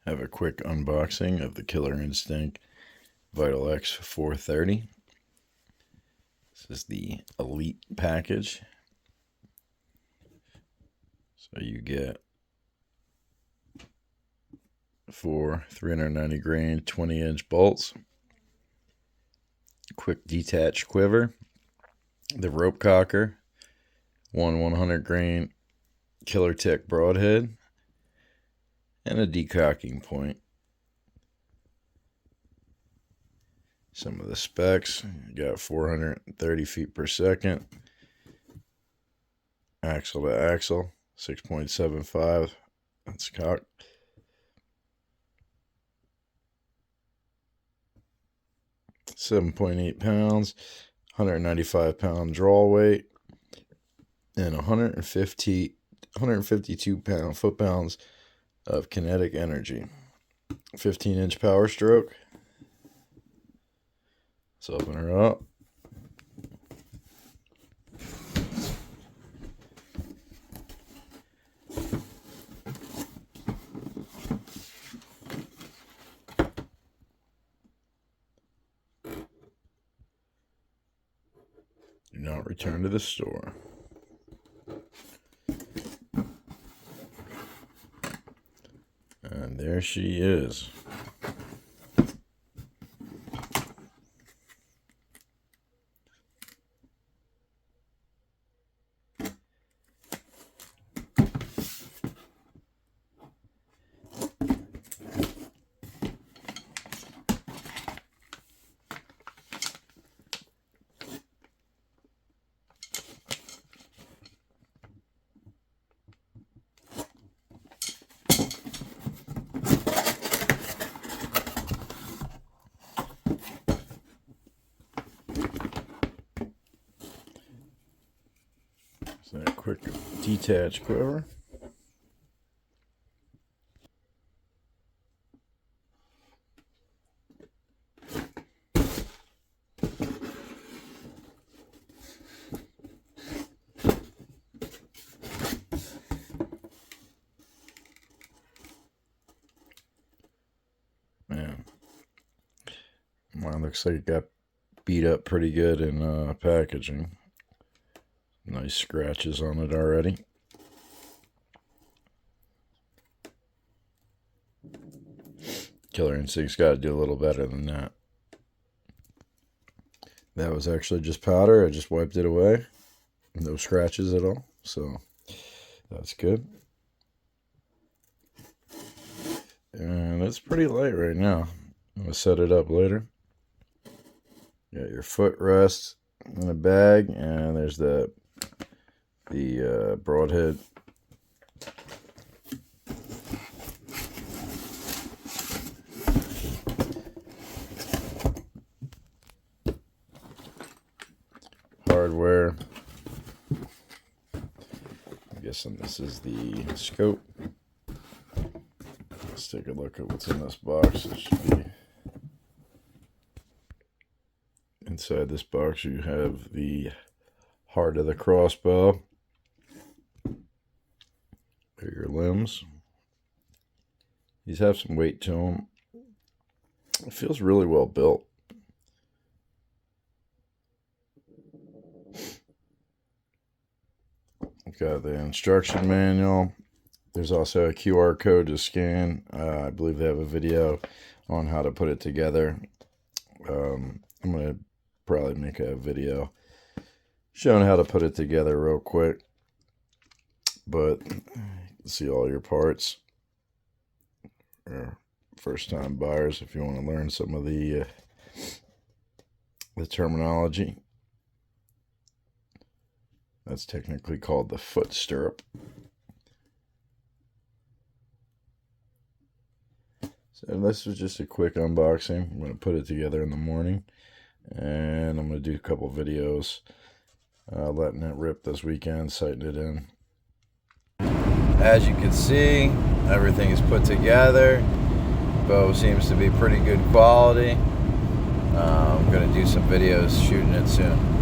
Have a quick unboxing of the Killer Instinct Vital X 430. This is the Elite package. So you get 4 390 grain 20-inch bolts, quick detach quiver, the rope cocker, 100 grain Killer Tech broadhead, and a decocking point. Some of the specs: you got 430 feet per second, axle to axle, 6.75. That's cock. £7.8 pounds, 195-pound draw weight, and 152 foot-pounds of kinetic energy. 15-inch power stroke. Let's open her up. Do not return to the store. And there she is. So a quick detach quiver. Man, mine looks like it got beat up pretty good in packaging. Nice scratches on it already. Killer Instinct's got to do a little better than that. That was actually just powder. I just wiped it away. No scratches at all. So that's good. And it's pretty light right now. I'm going to set it up later. You got your footrest in a bag, and there's the broadhead. Hardware. I'm guessing this is the scope. Let's take a look at what's in this box. It should be inside this box. You have the heart of the crossbow, or your limbs. These have some weight to them. It feels really well built. Got the instruction manual. There's also a QR code to scan. I believe they have a video on how to put it together. I'm going to probably make a video showing how to put it together real quick. But see all your parts. Or first-time buyers, if you want to learn some of the terminology. That's technically called the foot stirrup. So this was just a quick unboxing. I'm going to put it together in the morning, and I'm going to do a couple videos letting it rip this weekend, sighting it in. As you can see, everything is put together. Bow seems to be pretty good quality. I'm going to do some videos shooting it soon.